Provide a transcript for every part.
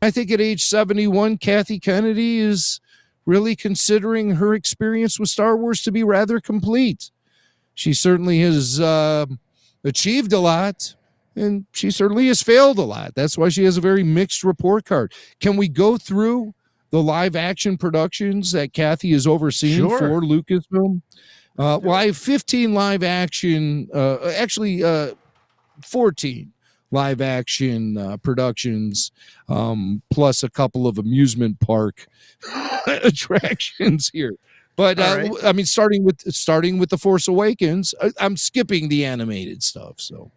I think at age 71, Kathy Kennedy is really considering her experience with Star Wars to be rather complete. She certainly has achieved a lot, and she certainly has failed a lot. That's why she has a very mixed report card. Can we go through the live action productions that Kathy is overseeing for Lucasfilm? Well, I have 15 live action, 14 live action productions, plus a couple of amusement park attractions here. But right. I mean, starting with The Force Awakens, I'm skipping the animated stuff. So,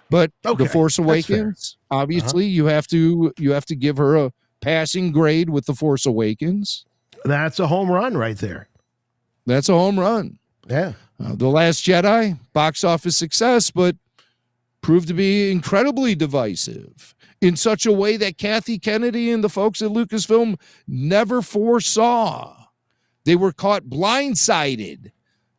but The Force Awakens, obviously, you have to give her a passing grade with The Force Awakens. That's a home run right there. That's a home run. Yeah. The Last Jedi, box office success, but proved to be incredibly divisive in such a way that Kathy Kennedy and the folks at Lucasfilm never foresaw. They were caught blindsided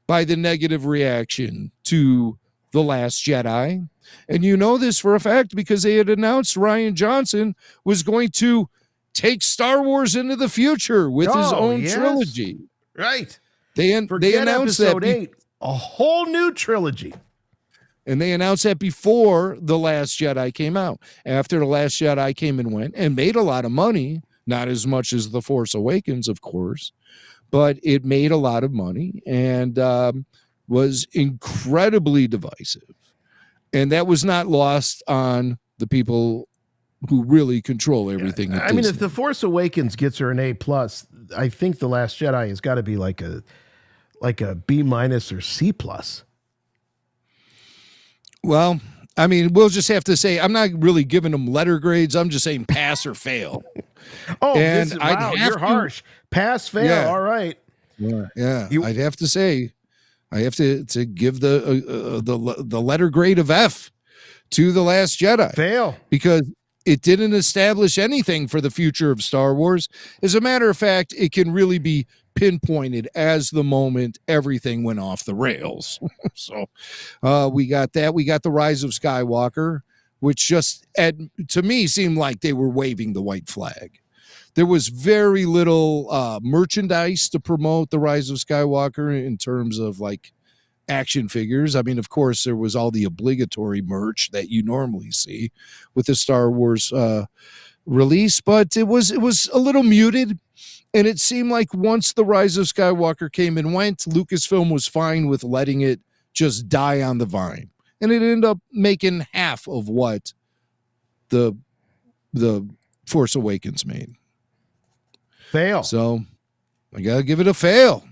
by the negative reaction to The Last Jedi. And you know this for a fact because they had announced Rian Johnson was going to take Star Wars into the future with his own trilogy. Right. They announced Episode 8, a whole new trilogy. And they announced that before The Last Jedi came out. After The Last Jedi came and went and made a lot of money, not as much as The Force Awakens, of course, but it made a lot of money and was incredibly divisive. And that was not lost on the people who really control everything. I mean, if The Force Awakens gets her an A+, I think The Last Jedi has got to be like a B- or C+. Well, I mean, we'll just have to say, I'm not really giving them letter grades. I'm just saying pass or fail. And you're harsh. Pass, fail. Yeah. All right. Yeah. I'd have to say, I have to give the letter grade of F to The Last Jedi. Fail. Because it didn't establish anything for the future of Star Wars. As a matter of fact, it can really be pinpointed as the moment everything went off the rails. So we got that. We got The Rise of Skywalker, which just, to me, seemed like they were waving the white flag. There was very little merchandise to promote The Rise of Skywalker in terms of like action figures. I mean, of course, there was all the obligatory merch that you normally see with the Star Wars release, but it was a little muted. And it seemed like once The Rise of Skywalker came and went, Lucasfilm was fine with letting it just die on the vine. And it ended up making half of what the Force Awakens made. Fail. So I got to give it a fail.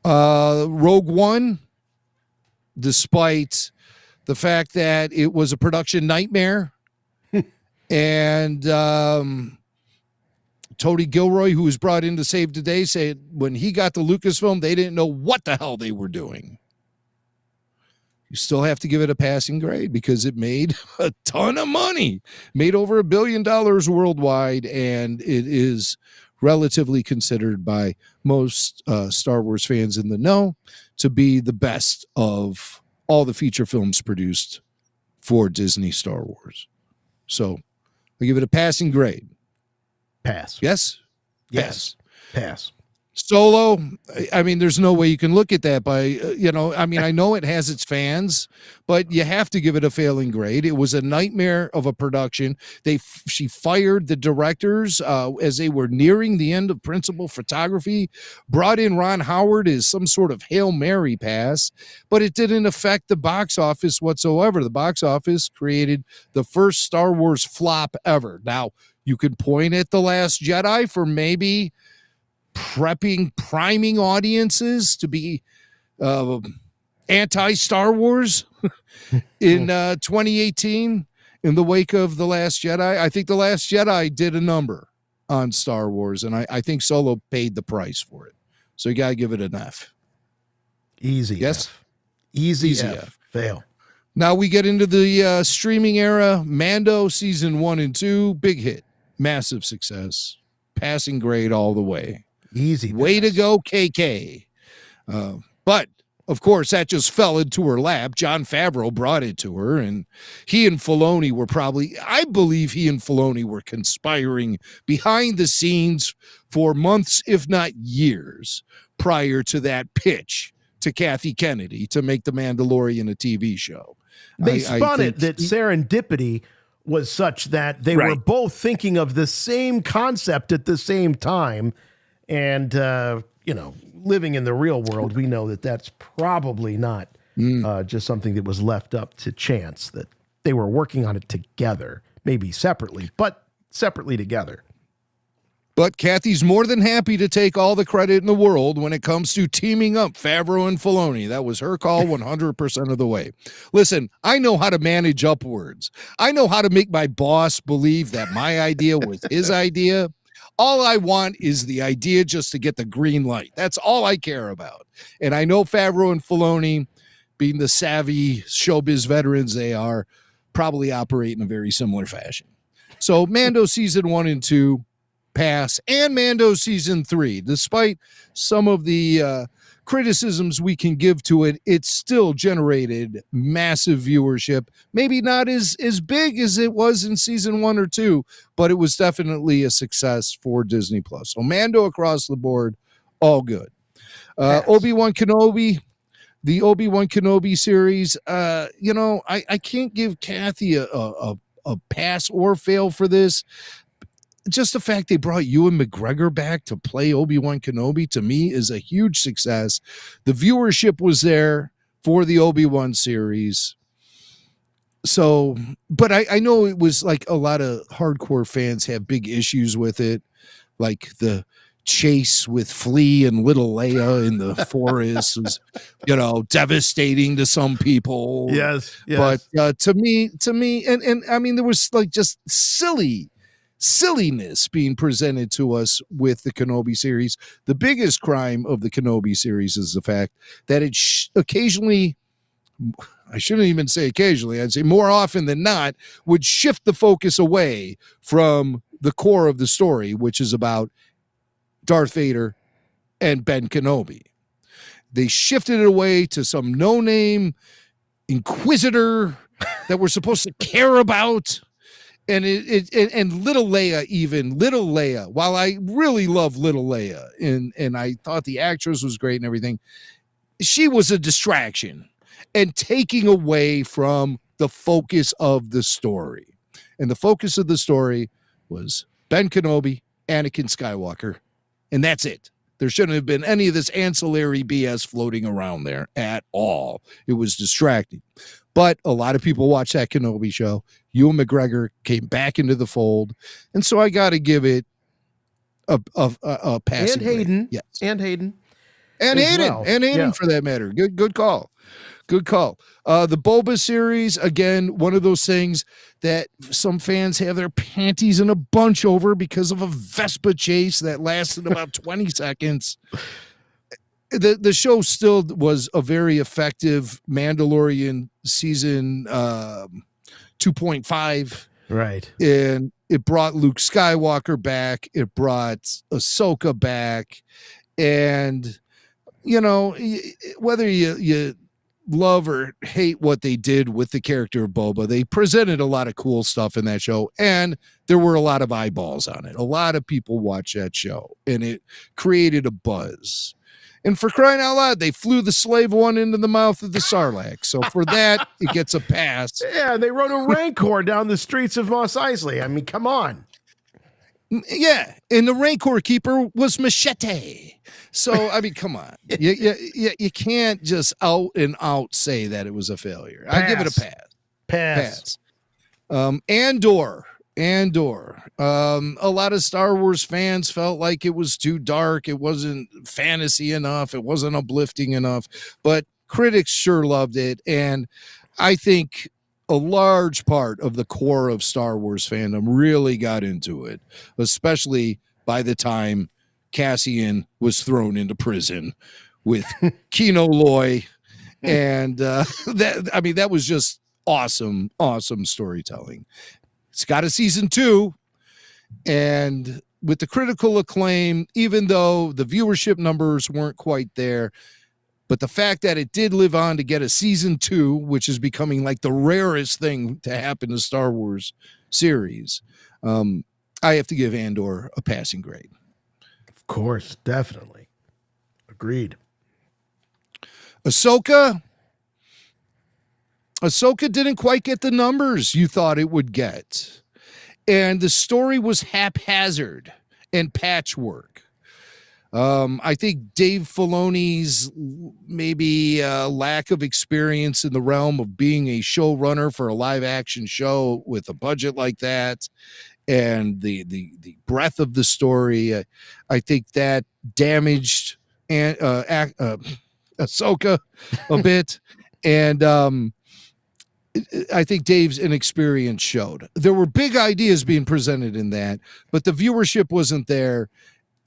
Rogue One, despite the fact that it was a production nightmare and Tony Gilroy, who was brought in to save the day, said when he got to Lucasfilm, they didn't know what the hell they were doing. You still have to give it a passing grade because it made a ton of money, made over $1 billion worldwide, and it is relatively considered by most Star Wars fans in the know to be the best of all the feature films produced for Disney Star Wars. So I give it a passing grade. Pass. Yes? Yes. Pass. Solo, I mean, there's no way you can look at that by, I mean, I know it has its fans, but you have to give it a failing grade. It was a nightmare of a production. She fired the directors as they were nearing the end of principal photography, brought in Ron Howard as some sort of Hail Mary pass, but it didn't affect the box office whatsoever. The box office created the first Star Wars flop ever. Now, you could point at The Last Jedi for maybe priming audiences to be anti-Star Wars in 2018 in the wake of The Last Jedi. I think The Last Jedi did a number on Star Wars, and I think Solo paid the price for it. So you got to give it an F. Easy. Yes? F. Easy F. Fail. Now we get into the streaming era. Mando season 1 and 2, big hit, massive success, passing grade all the way. Easy. Way to go, KK. But of course, that just fell into her lap. Jon Favreau brought it to her, and he and Filoni were I believe he and Filoni were conspiring behind the scenes for months, if not years, prior to that pitch to Kathy Kennedy to make The Mandalorian a TV show. They spun it that serendipity was such that they were both thinking of the same concept at the same time. And, living in the real world, we know that that's probably not just something that was left up to chance, that they were working on it together, maybe separately, but separately together. But Kathy's more than happy to take all the credit in the world when it comes to teaming up Favreau and Filoni. That was her call 100% of the way. Listen, I know how to manage upwards. I know how to make my boss believe that my idea was his idea. All I want is the idea just to get the green light. That's all I care about. And I know Favreau and Filoni, being the savvy showbiz veterans they are, probably operate in a very similar fashion. So Mando season 1 and 2 pass, and Mando season 3, despite some of the criticisms we can give to it, it still generated massive viewership. Maybe not as big as it was in season 1 or 2, but it was definitely a success for Disney Plus. So Mando across the board, all good. Obi-Wan Kenobi, the Obi-Wan Kenobi series, I can't give Kathy a pass or fail for this. Just the fact they brought Ewan McGregor back to play Obi-Wan Kenobi, to me, is a huge success. The viewership was there for the Obi-Wan series. So, but I know it was like a lot of hardcore fans have big issues with it, like the chase with Flea and little Leia in the forest was, devastating to some people. Yes. But to me, and I mean, there was like just silliness being presented to us with the Kenobi series. The biggest crime of the Kenobi series is the fact that it occasionally, I shouldn't even say occasionally, I'd say more often than not, would shift the focus away from the core of the story, which is about Darth Vader and Ben Kenobi. They shifted it away to some no-name inquisitor that we're supposed to care about. And and little Leia, while I really love little Leia and I thought the actress was great and everything, she was a distraction and taking away from the focus of the story. And the focus of the story was Ben Kenobi, Anakin Skywalker, and that's it. There shouldn't have been any of this ancillary BS floating around there at all. It was distracting. But a lot of people watched that Kenobi show. Ewan McGregor came back into the fold. And so I got to give it a passing And Hayden. grade. Yes. And Hayden. And Hayden, for that matter. Good call. Good call. The Boba series, again, one of those things that some fans have their panties in a bunch over because of a Vespa chase that lasted about 20 seconds. The show still was a very effective Mandalorian season 2.5. Right. And it brought Luke Skywalker back. It brought Ahsoka back. And, whether you love or hate what they did with the character of Boba, they presented a lot of cool stuff in that show. And there were a lot of eyeballs on it. A lot of people watched that show. And it created a buzz. And for crying out loud, they flew the slave one into the mouth of the Sarlacc. So for that, it gets a pass. Yeah, they rode a Rancor down the streets of Mos Eisley. I mean, come on. Yeah, and the Rancor keeper was Machete. So, I mean, come on. You can't just out and out say that it was a failure. I give it a pass. Pass. Andor. A lot of Star Wars fans felt like it was too dark. It wasn't fantasy enough. It wasn't uplifting enough. But critics sure loved it. And I think a large part of the core of Star Wars fandom really got into it, especially by the time Cassian was thrown into prison with Kino Loy. And that was just awesome storytelling. It's got a season 2, and with the critical acclaim, even though the viewership numbers weren't quite there, But the fact that it did live on to get a season 2, which is becoming like the rarest thing to happen to Star Wars series, I have to give Andor a passing grade. Of course, definitely. Agreed. Ahsoka didn't quite get the numbers you thought it would get. And the story was haphazard and patchwork. I think Dave Filoni's maybe lack of experience in the realm of being a showrunner for a live action show with a budget like that, and the breadth of the story, I think that damaged Ahsoka a bit. And I think Dave's inexperience showed. There were big ideas being presented in that, but the viewership wasn't there.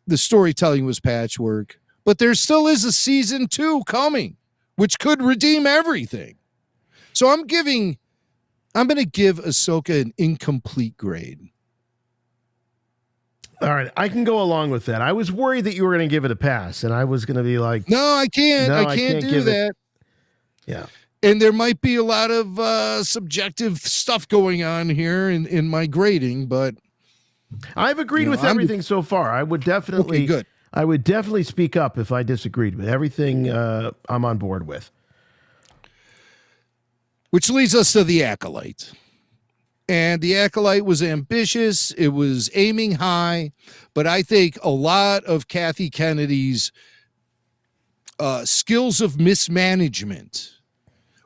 The storytelling was patchwork, but there still is a season 2 coming, which could redeem everything. So I'm going to give Ahsoka an incomplete grade. All right, I can go along with that. I was worried that you were going to give it a pass, and I was going to be like, no, I can't. I can't do that. Yeah. And there might be a lot of subjective stuff going on here in my grading, but I've agreed with everything so far. I would definitely, good. I would definitely speak up if I disagreed with everything. I'm on board with. Which leads us to The Acolyte. And The Acolyte was ambitious. It was aiming high, but I think a lot of Kathy Kennedy's skills of mismanagement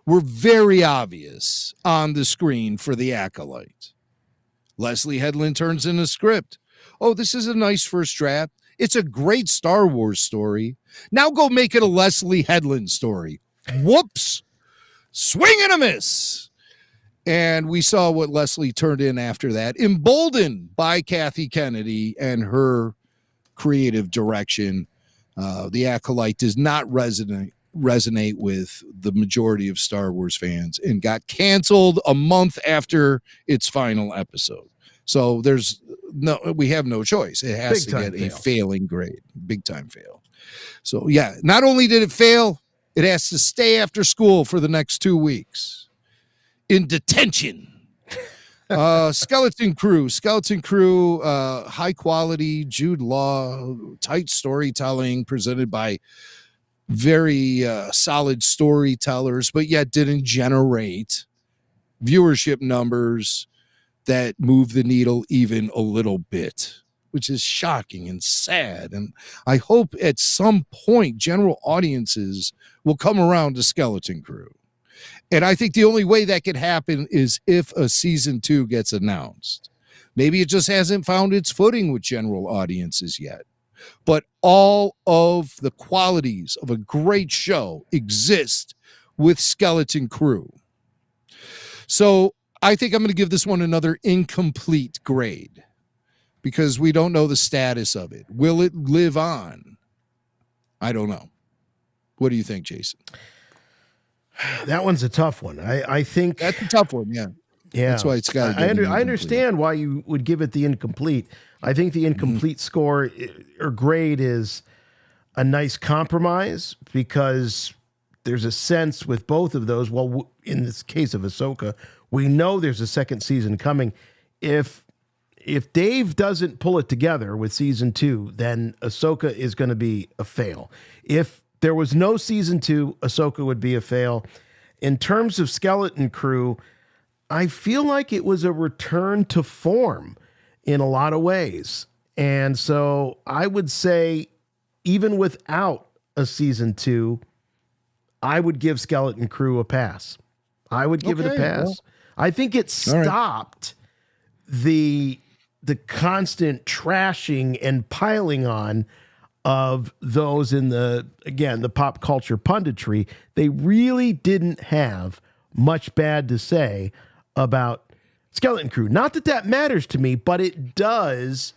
were very obvious on the screen for The Acolyte. Leslie Headland turns in a script. Oh, this is a nice first draft. It's a great Star Wars story. Now go make it a Leslie Headland story. Whoops. Swing and a miss. And we saw what Leslie turned in after that, emboldened by Kathy Kennedy and her creative direction. The Acolyte does not resonate with the majority of Star Wars fans and got canceled a month after its final episode. So we have no choice. It has to get a failing grade, big time fail. So yeah, not only did it fail, it has to stay after school for the next 2 weeks in detention. Skeleton Crew, high quality, Jude Law, tight storytelling presented by very solid storytellers, but yet didn't generate viewership numbers that move the needle even a little bit, which is shocking and sad. And I hope at some point general audiences will come around to Skeleton Crew. And I think the only way that could happen is if a season 2 gets announced. Maybe it just hasn't found its footing with general audiences yet. But all of the qualities of a great show exist with Skeleton Crew. So I think I'm going to give this one another incomplete grade because we don't know the status of it. Will it live on? I don't know. What do you think, Jason? That one's a tough one. I think that's a tough one. Yeah. That's why it's got. I understand why you would give it the incomplete. I think the incomplete score or grade is a nice compromise because there's a sense with both of those. Well, in this case of Ahsoka, we know there's a second season coming. If Dave doesn't pull it together with season 2, then Ahsoka is going to be a fail. If there was no season 2, Ahsoka would be a fail. In terms of Skeleton Crew, I feel like it was a return to form in a lot of ways. And so I would say even without a season 2, I would give Skeleton Crew a pass. I would give it a pass. Well, I think it stopped the constant trashing and piling on of those in the pop culture punditry. They really didn't have much bad to say about Skeleton Crew. Not that matters to me, but it does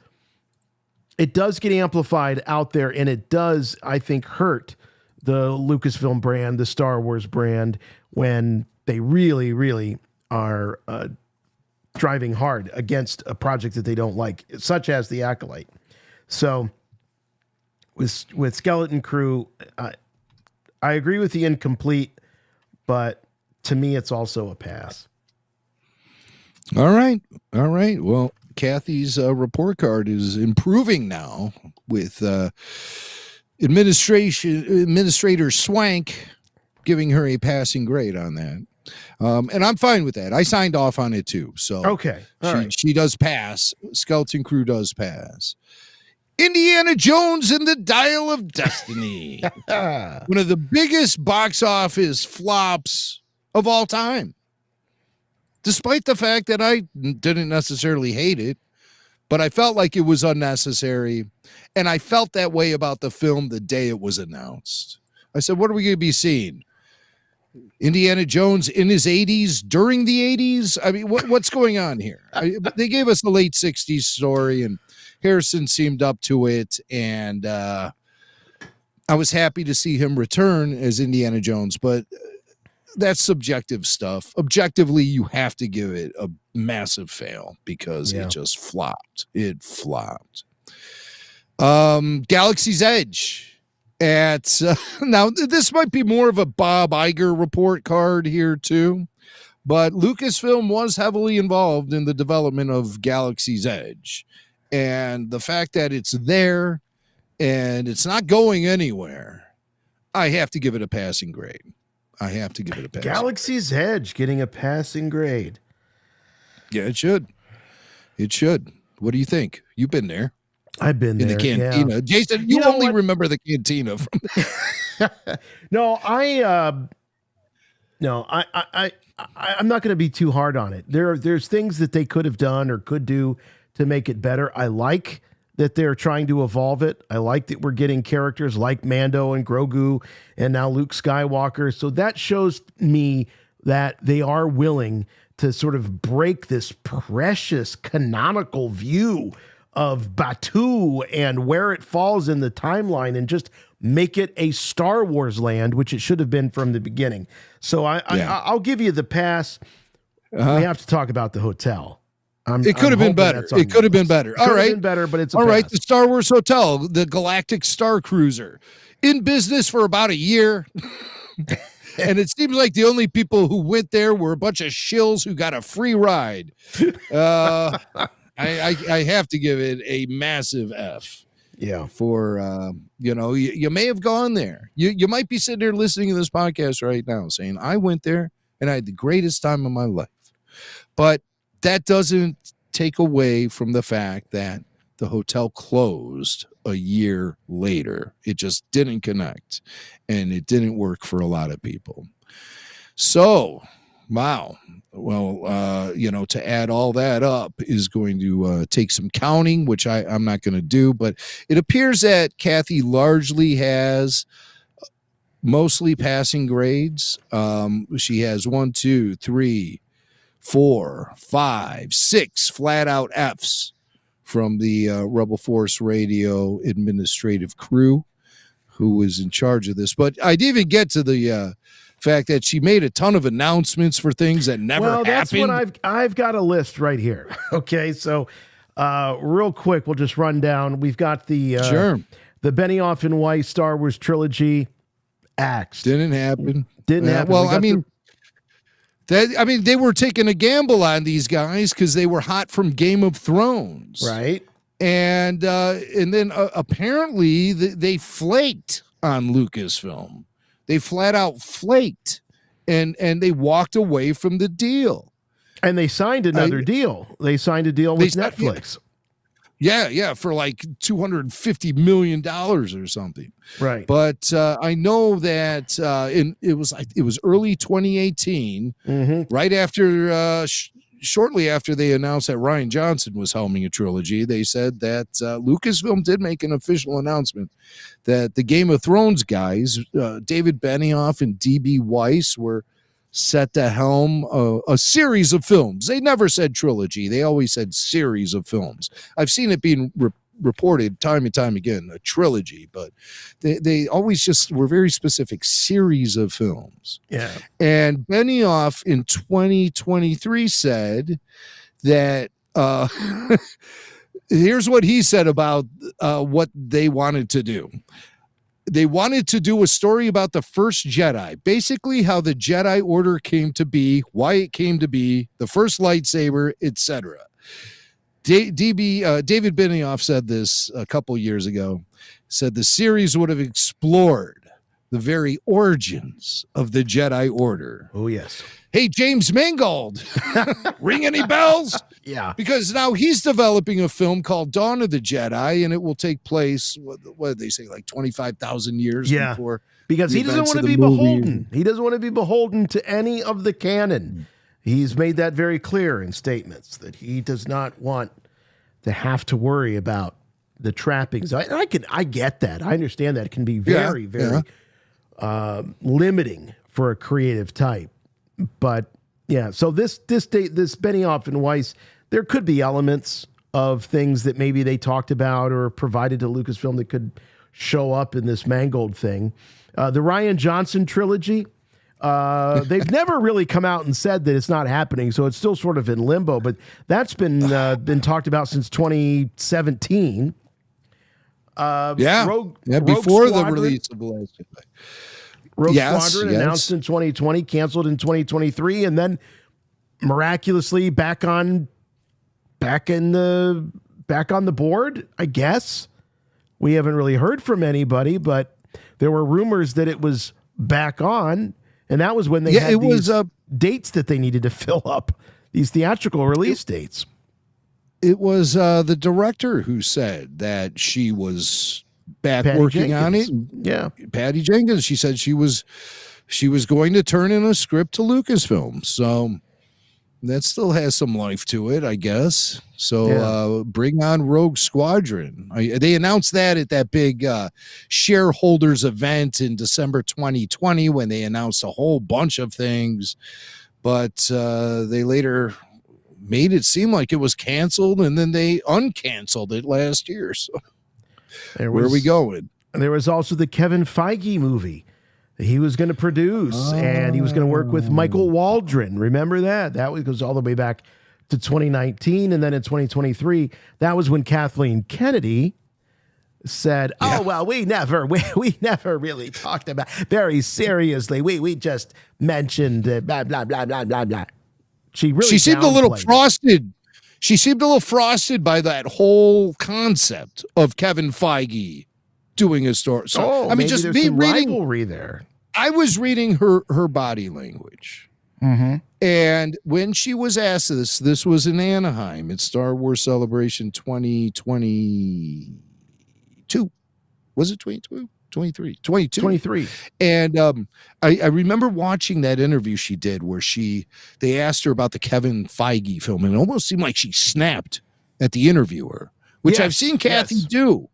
get amplified out there, and it does, I think, hurt the Lucasfilm brand, the Star Wars brand, when they really, really are driving hard against a project that they don't like, such as The Acolyte. So with Skeleton Crew, I agree with the incomplete, but to me, it's also a pass. All right. Well, Kathy's report card is improving now with Administrator Swank giving her a passing grade on that. And I'm fine with that. I signed off on it too. So okay, she does pass. Skeleton Crew does pass. Indiana Jones and the Dial of Destiny. One of the biggest box office flops of all time. Despite the fact that I didn't necessarily hate it, but I felt like it was unnecessary. And I felt that way about the film the day it was announced. I said, what are we going to be seeing? Indiana Jones in his 80s, during the 80s? I mean, what's going on here? They gave us the late 60s story, and Harrison seemed up to it. And I was happy to see him return as Indiana Jones, but that's subjective stuff. Objectively, you have to give it a massive fail because it just flopped. It flopped. Galaxy's Edge. Now, this might be more of a Bob Iger report card here, too. But Lucasfilm was heavily involved in the development of Galaxy's Edge. And the fact that it's there and it's not going anywhere, I have to give it a passing grade. Galaxy's Edge getting a passing grade. Yeah, it should. What do you think? You've been there. I've been in there, the cantina. yeah. Jason, you only remember the cantina from No, I'm not going to be too hard on it. There's things that they could have done or could do to make it better. I like that they're trying to evolve it. I like that we're getting characters like Mando and Grogu and now Luke Skywalker. So that shows me that they are willing to sort of break this precious canonical view of Batu and where it falls in the timeline and just make it a Star Wars land, which it should have been from the beginning. So I'll give you the pass. We have to talk about the hotel. It could have been better. It could have been better. All right. Better, but it's all right. The Star Wars Hotel, the Galactic Star Cruiser, in business for about a year. And it seems like the only people who went there were a bunch of shills who got a free ride. I have to give it a massive F. Yeah. For, you may have gone there. You might be sitting there listening to this podcast right now saying, I went there and I had the greatest time of my life. But that doesn't take away from the fact that the hotel closed a year later. It just didn't connect and it didn't work for a lot of people. So, wow. Well, to add all that up is going to take some counting, which I'm not going to do, but it appears that Kathy largely has mostly passing grades. She has 1, 2, 3, 4, 5, 6 flat out Fs from the Rebel Force Radio administrative crew who is in charge of this. But I didn't even get to the fact that she made a ton of announcements for things that never happened. That's what I've got a list right here. Okay, so real quick, we'll just run down. We've got the Benioff and Weiss Star Wars trilogy axed. Didn't happen. Didn't happen. Well, they were taking a gamble on these guys because they were hot from Game of Thrones, right? And then apparently they flaked on Lucasfilm. They flat out flaked, and they walked away from the deal. And they signed another deal. They signed a deal with Netflix. Yeah, for like $250 million or something. Right. But I know that it was early 2018, right after shortly after they announced that Rian Johnson was helming a trilogy. They said that Lucasfilm did make an official announcement that the Game of Thrones guys, David Benioff and D.B. Weiss, were set to helm a series of films. They never said trilogy. They always said series of films. I've seen it being reported time and time again, a trilogy, but they always just were very specific, series of films. Yeah. And Benioff in 2023 said that here's what he said about what they wanted to do. they wanted to do a story about the first Jedi, basically how the Jedi Order came to be, why it came to be, the first lightsaber, etc. David Benioff said this a couple years ago, said the series would have explored the very origins of the Jedi Order. Oh, yes. Hey, James Mangold, ring any bells? Yeah. Because now he's developing a film called Dawn of the Jedi, and it will take place, what did they say, like 25,000 years before? Because he doesn't want to be beholden. He doesn't want to be beholden to any of the canon. He's made that very clear in statements that he does not want to have to worry about the trappings. I get that. I understand that it can be very limiting for a creative type. But yeah, so this Benioff and Weiss, there could be elements of things that maybe they talked about or provided to Lucasfilm that could show up in this Mangold thing. The Rian Johnson trilogy, they've never really come out and said that it's not happening, so it's still sort of in limbo. But that's been talked about since 2017. Before Rogue the release of the last Jedi. Rogue Squadron announced in 2020, canceled in 2023, and then miraculously back on the board, I guess. We haven't really heard from anybody, but there were rumors that it was back on, and that was when they had these dates that they needed to fill up, these theatrical release dates. It was the director who said that she was back working on it. Yeah. Patty Jenkins. She said she was going to turn in a script to Lucasfilm. So that still has some life to it, I guess. So bring on Rogue Squadron. They announced that at that big shareholders event in December 2020 when they announced a whole bunch of things. But they later made it seem like it was canceled, and then they uncanceled it last year. So where are we going? And there was also the Kevin Feige movie that he was going to produce, and he was going to work with Michael Waldron. Remember that? That goes all the way back to 2019, and then in 2023, that was when Kathleen Kennedy said, "Oh well, we never really talked about very seriously. We just mentioned blah blah blah blah blah blah." She seemed a little frosted. She seemed a little frosted by that whole concept of Kevin Feige doing a story. So I mean, just me reading rivalry there. I was reading her body language, and when she was asked this was in Anaheim at Star Wars Celebration 2022. Was it 22? 23. 22. 23. And I remember watching that interview she did where they asked her about the Kevin Feige film, and it almost seemed like she snapped at the interviewer, which I've seen Kathy do.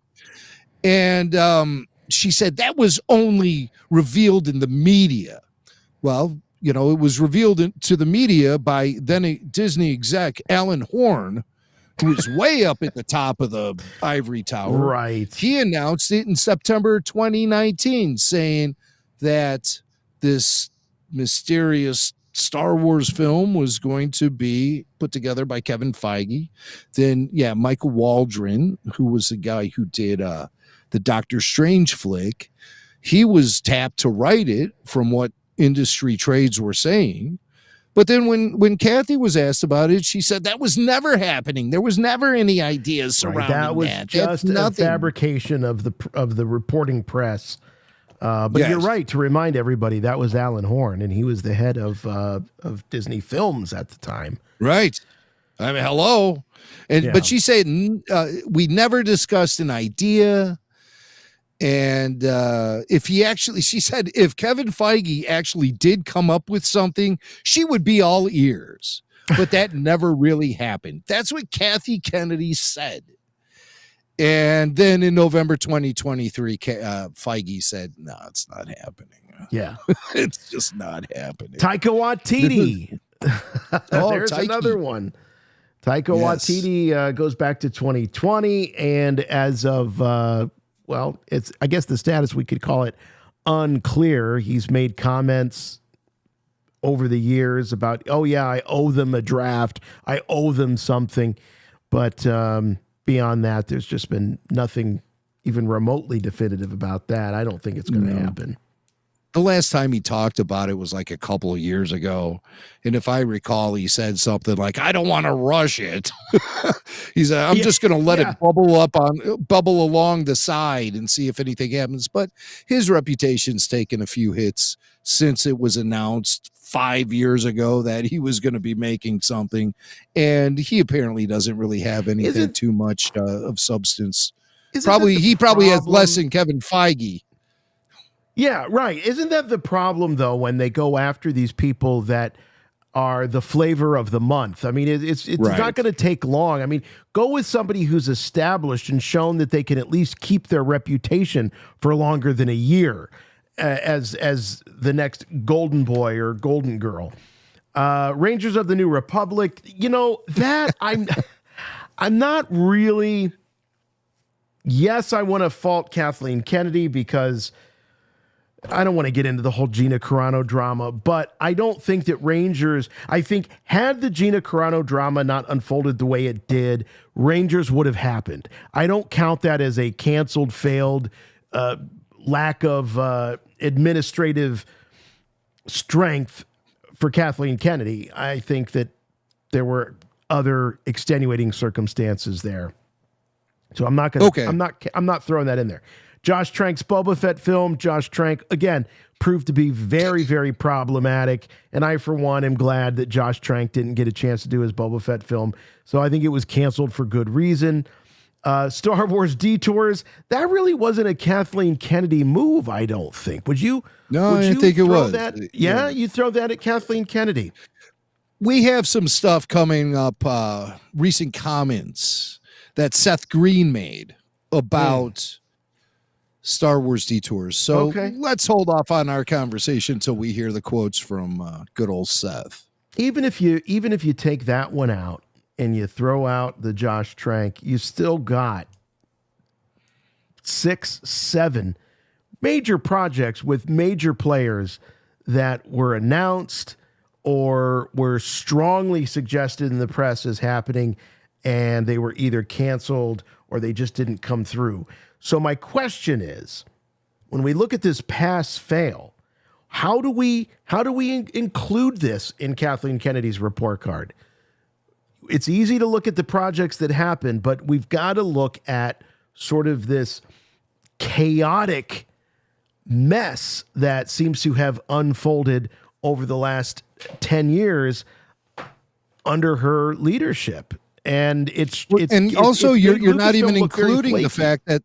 And she said that was only revealed in the media. Well, it was revealed to the media by then a Disney exec, Alan Horn, who was way up at the top of the ivory tower. Right. He announced it in September 2019, saying that this mysterious Star Wars film was going to be put together by Kevin Feige. Then, Michael Waldron, who was the guy who did the Doctor Strange flick, he was tapped to write it from what industry trades were saying. But then when Kathy was asked about it, she said that was never happening. There was never any ideas surrounding that. That was just a fabrication of the reporting press. But you're right to remind everybody that was Alan Horn, and he was the head of Disney Films at the time. Right. I mean, hello. But she said we never discussed an idea. And she said, if Kevin Feige actually did come up with something, she would be all ears. But that never really happened. That's what Kathy Kennedy said. And then in November 2023, Feige said, no, it's not happening. Yeah. It's just not happening. Taika Waititi. There's another one. Taika Waititi goes back to 2020. And as of... it's, I guess the status, we could call it unclear. He's made comments over the years about, I owe them a draft. I owe them something. But beyond that, there's just been nothing even remotely definitive about that. I don't think it's going to happen. The last time he talked about it was like a couple of years ago. And if I recall, he said something like, I don't want to rush it. He said, I'm just going to let it bubble along the side and see if anything happens. But his reputation's taken a few hits since it was announced 5 years ago that he was going to be making something. And he apparently doesn't really have anything too much of substance. He probably has less than Kevin Feige. Yeah, right. Isn't that the problem, though, when they go after these people that are the flavor of the month? I mean, it's not going to take long. I mean, go with somebody who's established and shown that they can at least keep their reputation for longer than a year as the next golden boy or golden girl. Rangers of the New Republic, that I'm not really. Yes, I want to fault Kathleen Kennedy because I don't want to get into the whole Gina Carano drama, but I don't think that Rangers, I think had the Gina Carano drama not unfolded the way it did, Rangers would have happened. I don't count that as a canceled, failed, lack of administrative strength for Kathleen Kennedy. I think that there were other extenuating circumstances there. So I'm not going to, I'm not throwing that in there. Josh Trank's Boba Fett film. Josh Trank, again, proved to be very, very problematic. And I, for one, am glad that Josh Trank didn't get a chance to do his Boba Fett film. So I think it was canceled for good reason. Star Wars Detours, that really wasn't a Kathleen Kennedy move, I don't think. Would you? No, I think it was. Yeah, you throw that at Kathleen Kennedy. We have some stuff coming up, recent comments that Seth Green made about Star Wars Detours. So let's hold off on our conversation until we hear the quotes from good old Seth. Even if you take that one out and you throw out the Josh Trank, you still got 6, 7 major projects with major players that were announced or were strongly suggested in the press as happening, and they were either canceled or they just didn't come through. So my question is, when we look at this pass-fail, how do we include this in Kathleen Kennedy's report card? It's easy to look at the projects that happen, but we've got to look at sort of this chaotic mess that seems to have unfolded over the last 10 years under her leadership. And you're not even including the fact that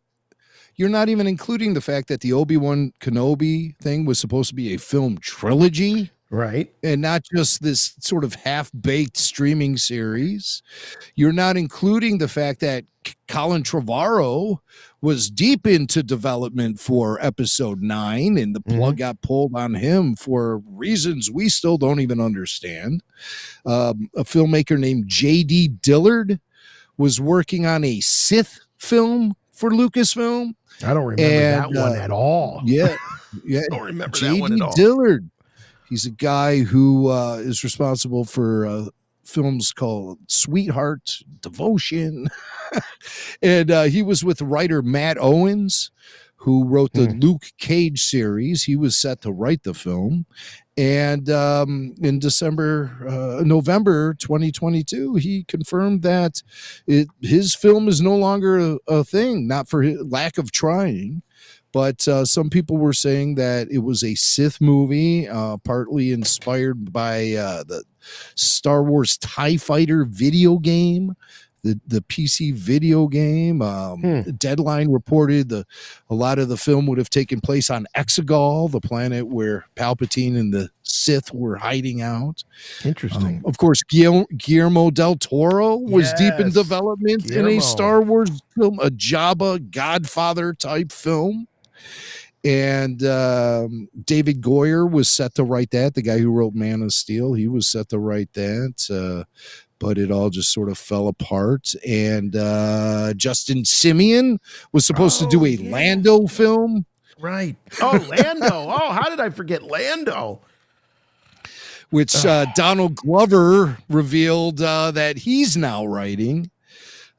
the Obi-Wan Kenobi thing was supposed to be a film trilogy, right? And not just this sort of half-baked streaming series. You're not including the fact that Colin Trevorrow was deep into development for episode 9, and the plug got pulled on him for reasons we still don't even understand. A filmmaker named J.D. Dillard was working on a Sith film for Lucasfilm. I don't remember that one at all. Yeah. I don't remember that one at all. J.D. Dillard. He's a guy who is responsible for films called Sweetheart, Devotion. And he was with writer Matt Owens, who wrote the Luke Cage series. He was set to write the film. And in November 2022, he confirmed that his film is no longer a thing, not for his lack of trying. But some people were saying that it was a Sith movie, partly inspired by the Star Wars TIE Fighter video game, the PC video game. Deadline reported a lot of the film would have taken place on Exegol, the planet where Palpatine and the Sith were hiding out. Interesting. Of course, Guillermo del Toro was deep in development in a Star Wars film, a Jabba Godfather type film. And David Goyer was set to write that, the guy who wrote Man of Steel. He was set to write that, but it all just sort of fell apart. And Justin Simeon was supposed to do a Lando film. Right. Oh, Lando. Oh, how did I forget Lando? Which Donald Glover revealed that he's now writing.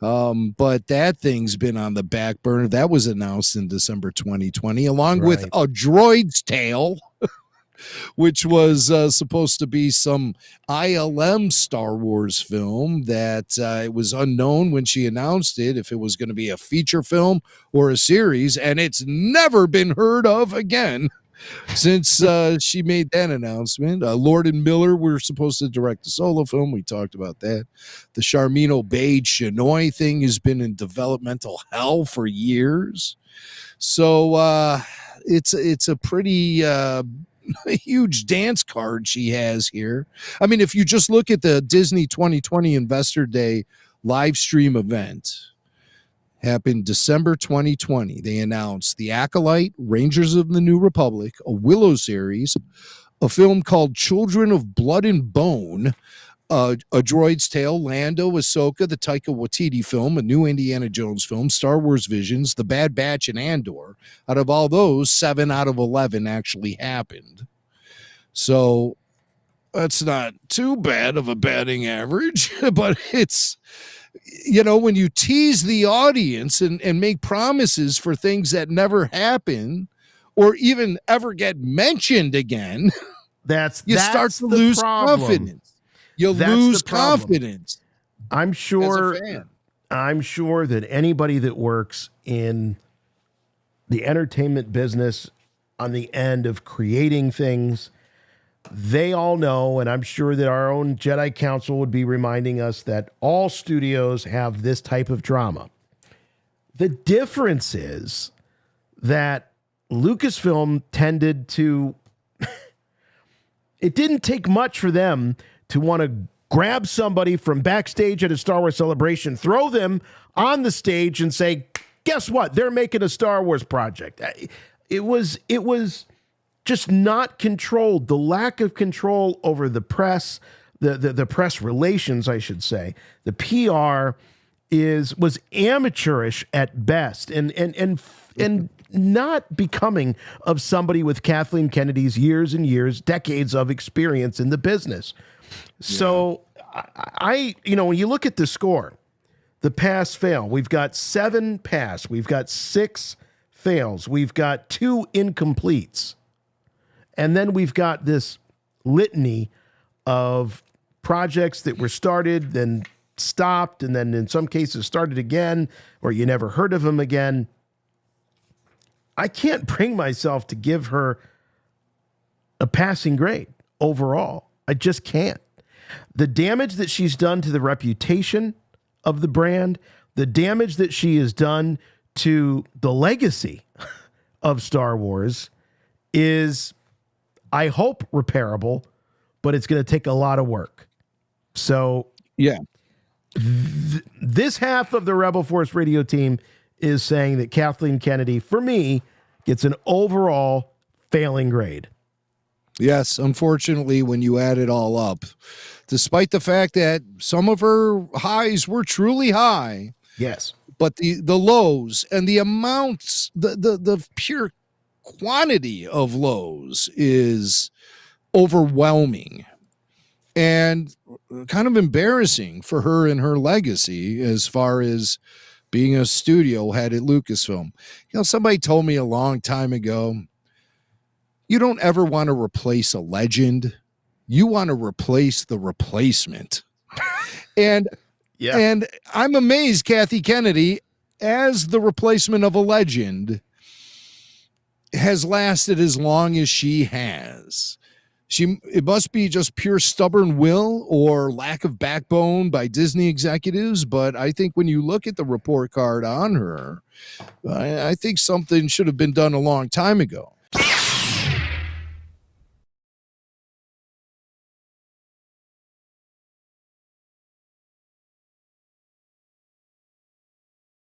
But that thing's been on the back burner. That was announced in December 2020, along with A Droid's Tale, which was supposed to be some ILM Star Wars film that it was unknown when she announced it, if it was going to be a feature film or a series, and it's never been heard of again since she made that announcement. Lord and Miller were supposed to direct a solo film. We talked about that. The Charmin Obaid Chinoy thing has been in developmental hell for years. So it's a pretty huge dance card she has here. I mean, if you just look at the Disney 2020 Investor Day live stream event, happened December 2020. They announced The Acolyte, Rangers of the New Republic, a Willow series, a film called Children of Blood and Bone, A Droid's Tale, Lando, Ahsoka, the Taika Waititi film, a new Indiana Jones film, Star Wars Visions, The Bad Batch, and Andor. Out of all those, 7 out of 11 actually happened. So that's not too bad of a batting average, but it's, you know, when you tease the audience and make promises for things that never happen or even ever get mentioned again, you start to lose confidence. You lose confidence. I'm sure that anybody that works in the entertainment business on the end of creating things, they all know, and I'm sure that our own Jedi Council would be reminding us, that all studios have this type of drama. The difference is that Lucasfilm tended to, it didn't take much for them to want to grab somebody from backstage at a Star Wars celebration, throw them on the stage and say, guess what? They're making a Star Wars project. It was just not controlled. The lack of control over the press, the press relations, I should say, the PR was amateurish at best, and not becoming of somebody with Kathleen Kennedy's years and years, decades of experience in the business. So when you look at the score, the pass fail, we've got 7 pass, we've got 6 fails, we've got 2 incompletes. And then we've got this litany of projects that were started, then stopped, and then in some cases started again, or you never heard of them again. I can't bring myself to give her a passing grade overall. I just can't. The damage that she's done to the reputation of the brand, the damage that she has done to the legacy of Star Wars is, I hope, repairable, but it's going to take a lot of work. So, yeah, this half of the Rebel Force radio team is saying that Kathleen Kennedy, for me, gets an overall failing grade. Yes, unfortunately, when you add it all up, despite the fact that some of her highs were truly high, yes, but the lows and the amounts, the pure quantity of lows is overwhelming and kind of embarrassing for her and her legacy as far as being a studio head at Lucasfilm. You know, somebody told me a long time ago, you don't ever want to replace a legend. You want to replace the replacement. And I'm amazed Kathy Kennedy, as the replacement of a legend, has lasted as long as she has. It must be just pure stubborn will or lack of backbone by Disney executives. But I think when you look at the report card on her, I think something should have been done a long time ago.